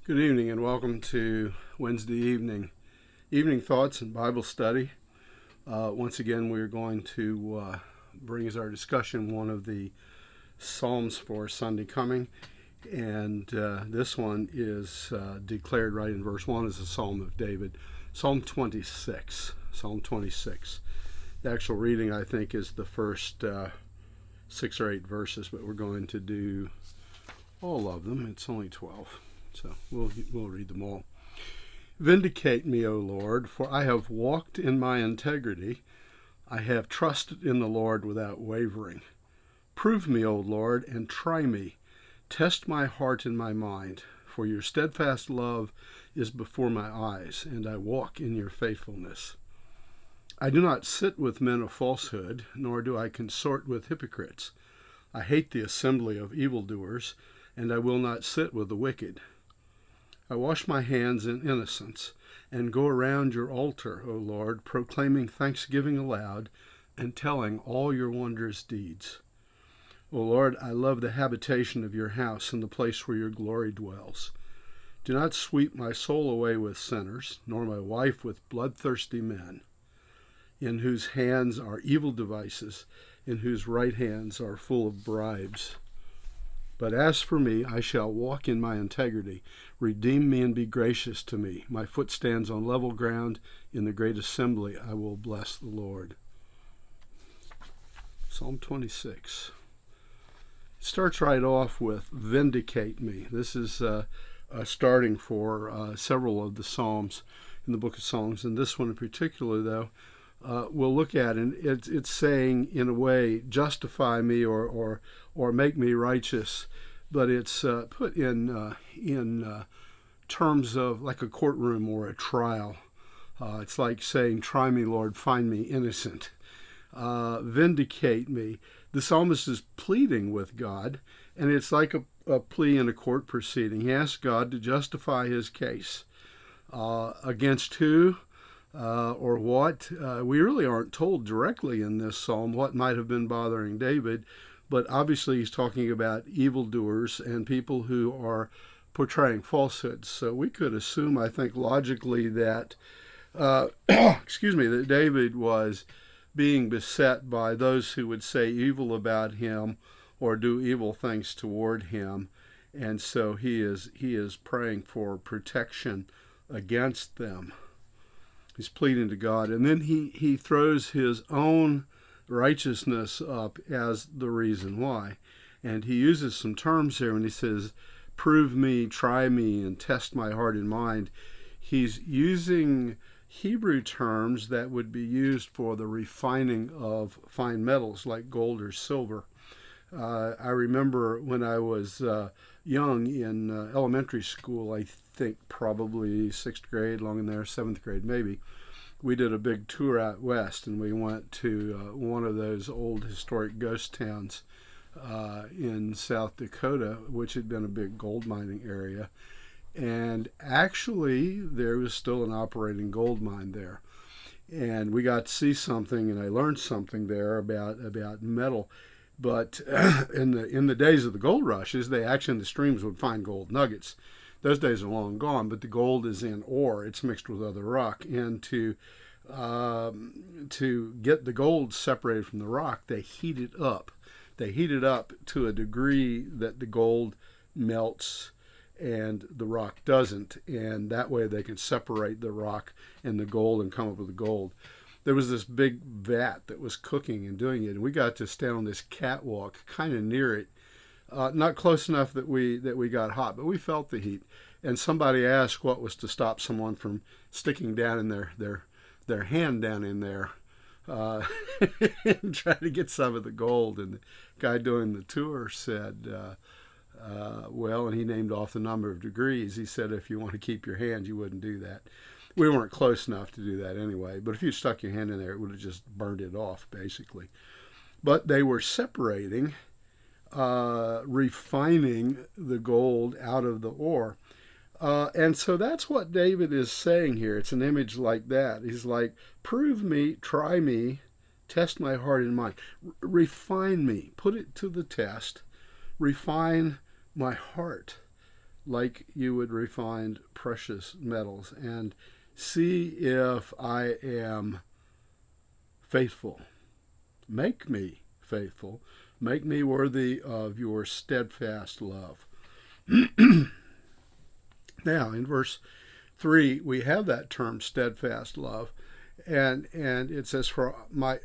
Good evening and welcome to Wednesday evening thoughts and Bible study. Once again, we're going to bring as our discussion one of the Psalms for Sunday coming, and this one is declared right in verse 1 as a Psalm of David, Psalm 26. Psalm 26. The actual reading, I think, is the first 6 or 8 verses, but we're going to do all of them. It's only 12. So we'll read them all. Vindicate me, O Lord, for I have walked in my integrity. I have trusted in the Lord without wavering. Prove me, O Lord, and try me. Test my heart and my mind, for your steadfast love is before my eyes, and I walk in your faithfulness. I do not sit with men of falsehood, nor do I consort with hypocrites. I hate the assembly of evildoers, and I will not sit with the wicked. I wash my hands in innocence and go around your altar, O Lord, proclaiming thanksgiving aloud and telling all your wondrous deeds. O Lord, I love the habitation of your house and the place where your glory dwells. Do not sweep my soul away with sinners, nor my wife with bloodthirsty men, in whose hands are evil devices, in whose right hands are full of bribes. But as for me, I shall walk in my integrity. Redeem me and be gracious to me. My foot stands on level ground. In the great assembly, I will bless the Lord. Psalm 26. It starts right off with vindicate me. This is starting for several of the Psalms in the book of Psalms. And this one in particular, though, we'll look at, and it's saying, in a way, justify me or make me righteous, but it's put in terms of like a courtroom or a trial. It's like saying, try me, Lord, find me innocent. Vindicate me. The psalmist is pleading with God, and it's like a plea in a court proceeding. He asks God to justify his case. Against who? Or what. We really aren't told directly in this psalm what might have been bothering David, but obviously he's talking about evildoers and people who are portraying falsehoods. So we could assume, I think, logically that, that David was being beset by those who would say evil about him or do evil things toward him, and so he is praying for protection against them. He's pleading to God, and then he throws his own righteousness up as the reason why. And he uses some terms here when he says, prove me, try me, and test my heart and mind. He's using Hebrew terms that would be used for the refining of fine metals like gold or silver. I remember when I was young in elementary school, I think probably 6th grade, long in there, 7th grade maybe, we did a big tour out west, and we went to one of those old historic ghost towns in South Dakota, which had been a big gold mining area. And actually, there was still an operating gold mine there. And we got to see something, and I learned something there about metal. But in the days of the gold rushes, they actually in the streams would find gold nuggets. Those days are long gone, but the gold is in ore. It's mixed with other rock. And to get the gold separated from the rock, they heat it up. They heat it up to a degree that the gold melts and the rock doesn't. And that way they can separate the rock and the gold and come up with the gold. There was this big vat that was cooking and doing it, and we got to stand on this catwalk kind of near it. Not close enough that we got hot, but we felt the heat. And somebody asked what was to stop someone from sticking down in their hand down in there and trying to get some of the gold. And the guy doing the tour said, well, and he named off the number of degrees. He said, if you want to keep your hand, you wouldn't do that. We weren't close enough to do that anyway, but if you stuck your hand in there, it would have just burned it off, basically. But they were separating, refining the gold out of the ore. And so that's what David is saying here. It's an image like that. He's like, prove me, try me, test my heart and mind. Refine me, put it to the test. Refine my heart. like you would refine precious metals, and see if I am faithful. Make me faithful. Make me worthy of your steadfast love. Now, in verse 3, we have that term steadfast love. And it says, "For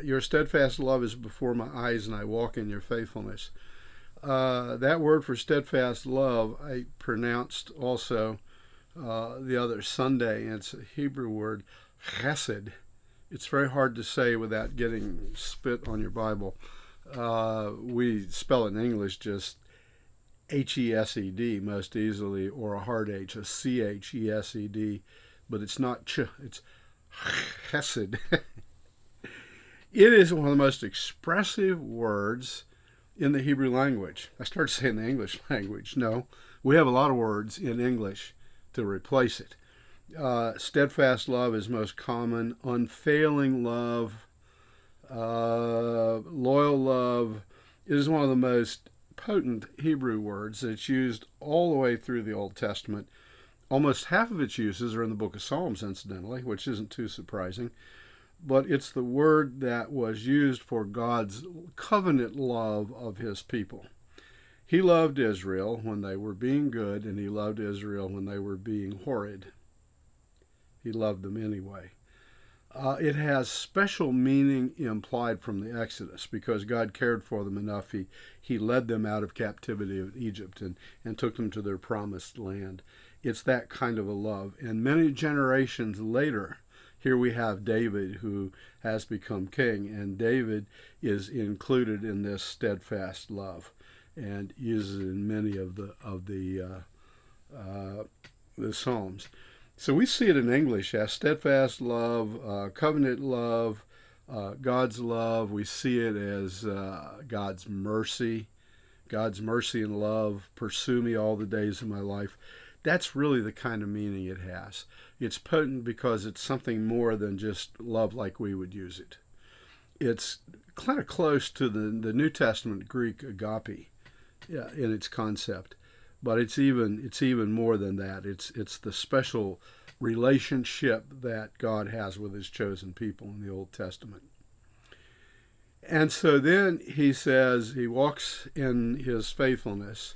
your steadfast love is before my eyes, and I walk in your faithfulness." That word for steadfast love, I pronounced also the other Sunday, and it's a Hebrew word, chesed. It's very hard to say without getting spit on your Bible. We spell it in English just H-E-S-E-D most easily, or a hard H, a C-H-E-S-E-D, but it's not ch, it's chesed. It is one of the most expressive words in the Hebrew language. I started saying the English language. No, we have a lot of words in English to replace it. Steadfast love is most common. Unfailing love, loyal love is one of the most potent Hebrew words. It's used all the way through the Old Testament. Almost half of its uses are in the book of Psalms, incidentally, which isn't too surprising. But it's the word that was used for God's covenant love of his people. He loved Israel when they were being good, and he loved Israel when they were being horrid. He loved them anyway. It has special meaning implied from the Exodus because God cared for them enough. He led them out of captivity of Egypt and took them to their promised land. It's that kind of a love. And many generations later, here we have David, who has become king, and David is included in this steadfast love and uses it in many of the Psalms. So we see it in English as steadfast love, covenant love, God's love. We see it as God's mercy and love. Pursue me all the days of my life. That's really the kind of meaning it has. It's potent because it's something more than just love like we would use it. It's kind of close to the New Testament Greek agape, in its concept. But it's even more than that. It's the special relationship that God has with his chosen people in the Old Testament. And so then he says he walks in his faithfulness,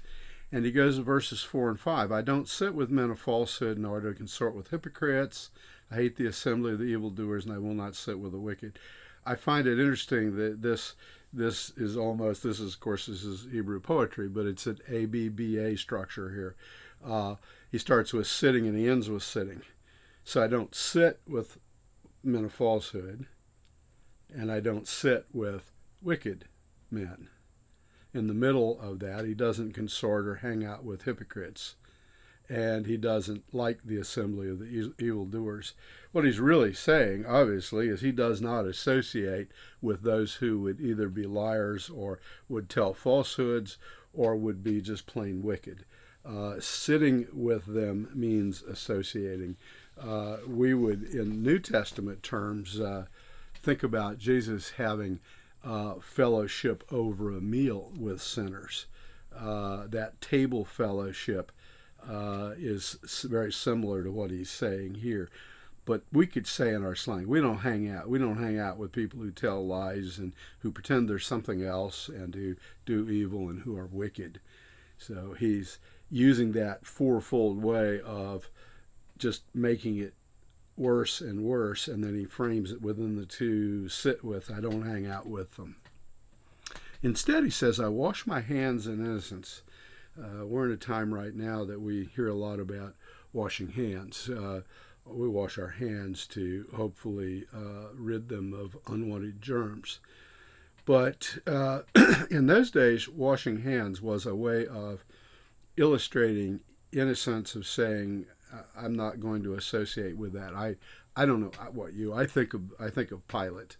and he goes to verses 4 and 5. I don't sit with men of falsehood, nor do I consort with hypocrites. I hate the assembly of the evildoers, and I will not sit with the wicked. I find it interesting that this is of course Hebrew poetry, but it's an ABBA structure here. He starts with sitting and he ends with sitting. So I don't sit with men of falsehood, and I don't sit with wicked men. In the middle of that, he doesn't consort or hang out with hypocrites, and he doesn't like the assembly of the evildoers. What he's really saying, obviously, is he does not associate with those who would either be liars or would tell falsehoods or would be just plain wicked. Sitting with them means associating. We would, in New Testament terms, think about Jesus having fellowship over a meal with sinners. That table fellowship is very similar to what he's saying here. But we could say in our slang, we don't hang out. We don't hang out with people who tell lies and who pretend there's something else and who do evil and who are wicked. So he's using that fourfold way of just making it worse and worse, and then he frames it within the two, sit with, I don't hang out with them. Instead, he says, I wash my hands in innocence. We're in a time right now that we hear a lot about washing hands. We wash our hands to hopefully rid them of unwanted germs. But in those days, washing hands was a way of illustrating innocence, of saying, I'm not going to associate with that. I don't know what you. I think of Pilate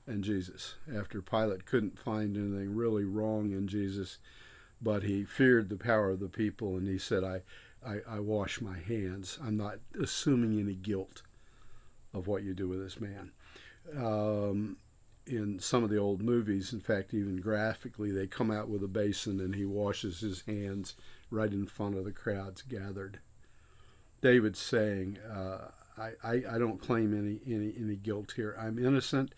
and Jesus. After Pilate couldn't find anything really wrong in Jesus, but he feared the power of the people, and he said, I wash my hands. I'm not assuming any guilt of what you do with this man. In some of the old movies, in fact, even graphically, they come out with a basin and he washes his hands right in front of the crowds gathered. David's saying, I don't claim any guilt here. I'm innocent.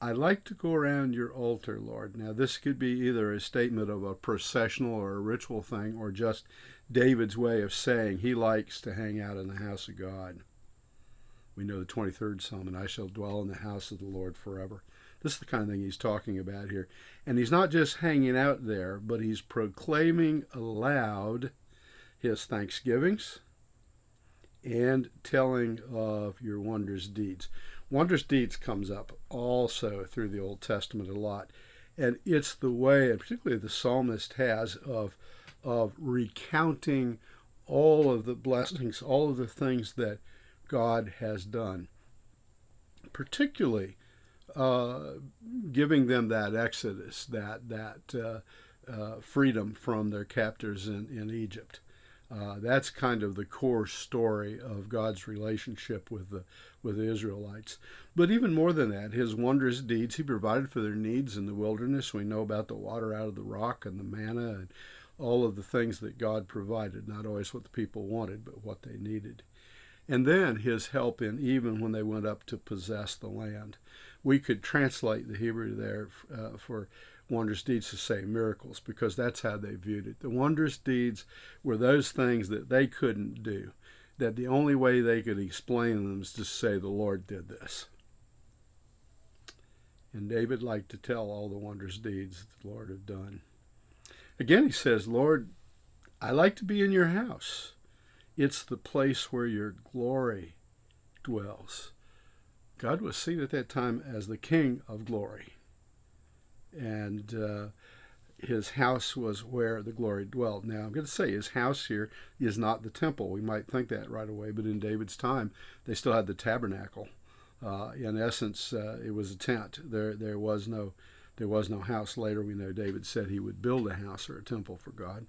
I like to go around your altar, Lord. Now, this could be either a statement of a processional or a ritual thing, or just David's way of saying he likes to hang out in the house of God. We know the 23rd Psalm, and I shall dwell in the house of the Lord forever. This is the kind of thing he's talking about here. And he's not just hanging out there, but he's proclaiming aloud his thanksgivings and telling of your wondrous deeds. Wondrous deeds comes up also through the Old Testament a lot. And it's the way, and particularly the psalmist has, of recounting all of the blessings, all of the things that God has done. Particularly giving them that exodus, that freedom from their captors in Egypt. That's kind of the core story of God's relationship with the Israelites. But even more than that, his wondrous deeds, he provided for their needs in the wilderness. We know about the water out of the rock and the manna and all of the things that God provided, not always what the people wanted, but what they needed. And then his help in even when they went up to possess the land. We could translate the Hebrew there for wondrous deeds to say miracles, because that's how they viewed it. The wondrous deeds were those things that they couldn't do, that the only way they could explain them is to say the Lord did this. And David liked to tell all the wondrous deeds that the Lord had done. Again, he says, Lord, I like to be in your house. It's the place where your glory dwells. God was seen at that time as the King of glory. And his house was where the glory dwelled. Now, I'm going to say his house here is not the temple. We might think that right away, but in David's time, they still had the tabernacle. In essence, it was a tent. There was no house. Later, we know David said he would build a house or a temple for God.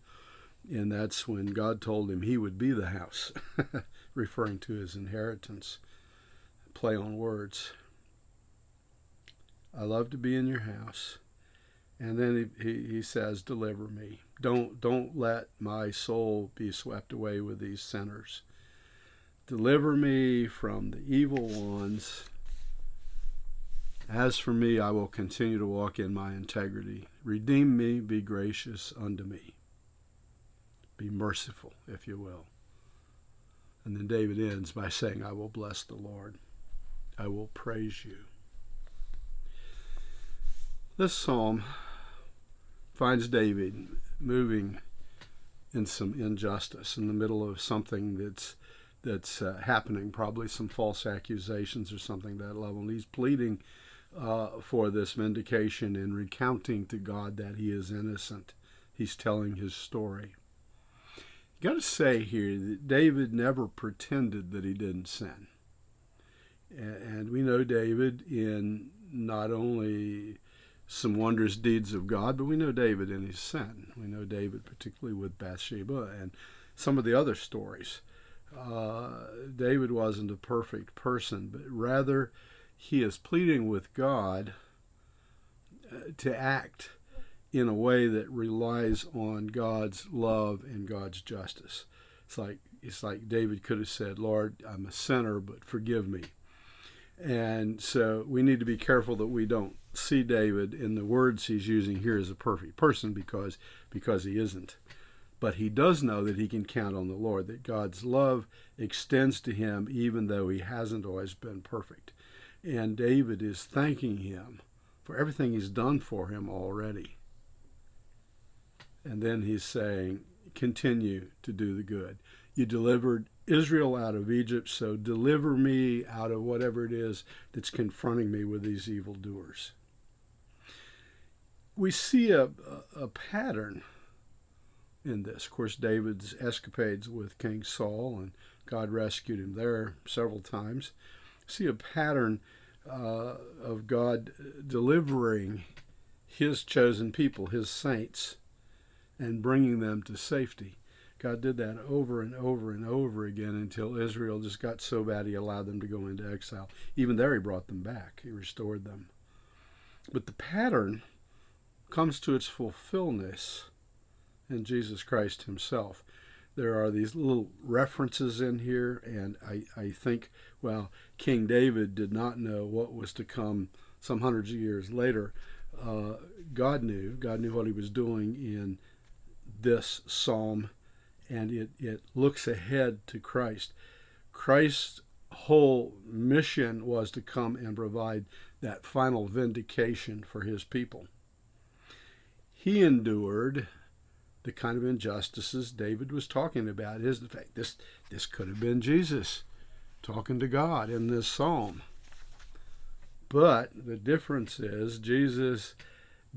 And that's when God told him he would be the house, referring to his inheritance. Play on words. I love to be in your house. And then he says, deliver me. Don't let my soul be swept away with these sinners. Deliver me from the evil ones. As for me, I will continue to walk in my integrity. Redeem me, be gracious unto me. Be merciful, if you will. And then David ends by saying, I will bless the Lord. I will praise you. This psalm finds David moving in some injustice in the middle of something that's happening, probably some false accusations or something at that level. And he's pleading for this vindication and recounting to God that he is innocent. He's telling his story. You got to say here that David never pretended that he didn't sin. And we know David in not only some wondrous deeds of God, but we know David in his sin. We know David particularly with Bathsheba and some of the other stories. David wasn't a perfect person, but rather he is pleading with God to act in a way that relies on God's love and God's justice. It's like David could have said, Lord, I'm a sinner, but forgive me. And so we need to be careful that we don't see David in the words he's using here as a perfect person, because he isn't. But he does know that he can count on the Lord, that God's love extends to him even though he hasn't always been perfect. And David is thanking him for everything he's done for him already. And then he's saying, continue to do the good. You delivered Israel out of Egypt, so deliver me out of whatever it is that's confronting me with these evildoers. We see a pattern in this. Of course, David's escapades with King Saul, and God rescued him there several times. See a pattern of God delivering his chosen people, his saints, and bringing them to safety. God did that over and over and over again until Israel just got so bad he allowed them to go into exile. Even there he brought them back. He restored them. But the pattern comes to its fulfillment and Jesus Christ himself. There are these little references in here, and I think, well, King David did not know what was to come some hundreds of years later. God knew what he was doing in this psalm, and it looks ahead to Christ. Christ's whole mission was to come and provide that final vindication for his people. He endured the kind of injustices David was talking about. Is the fact this could have been Jesus talking to God in this psalm. But the difference is Jesus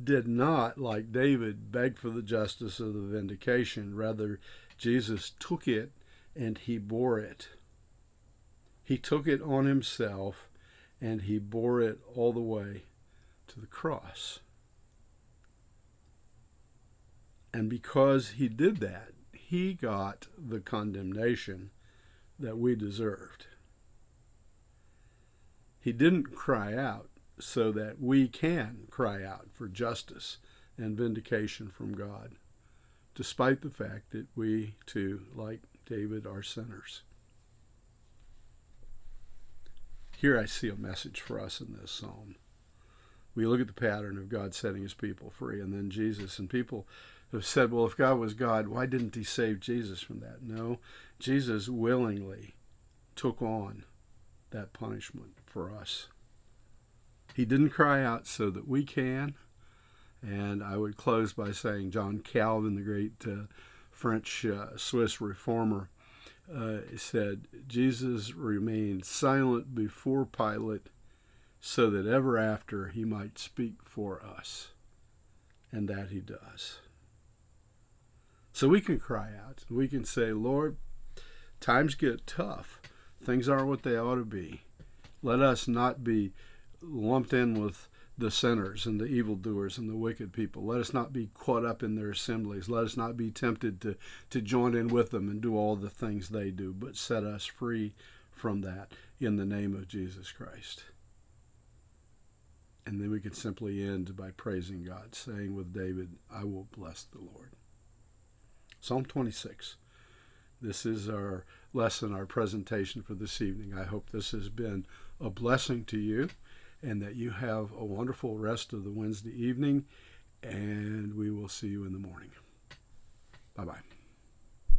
did not, like David, beg for the justice of the vindication. Rather, Jesus took it and he bore it. He took it on himself and he bore it all the way to the cross. And because he did that, he got the condemnation that we deserved. He didn't cry out so that we can cry out for justice and vindication from God, despite the fact that we too, like David, are sinners. Here I see a message for us in this psalm. We look at the pattern of God setting his people free, and then Jesus, and people have said, well, if God was God, why didn't he save Jesus from that? No, Jesus willingly took on that punishment for us. He didn't cry out so that we can. And I would close by saying John Calvin, the great French Swiss reformer, said, Jesus remained silent before Pilate so that ever after he might speak for us. And that he does. So we can cry out. We can say, Lord, times get tough. Things aren't what they ought to be. Let us not be lumped in with the sinners and the evildoers and the wicked people. Let us not be caught up in their assemblies. Let us not be tempted to join in with them and do all the things they do, but set us free from that in the name of Jesus Christ. And then we can simply end by praising God, saying with David, I will bless the Lord. Psalm 26. This is our lesson, our presentation for this evening. I hope this has been a blessing to you and that you have a wonderful rest of the Wednesday evening, and we will see you in the morning. Bye-bye.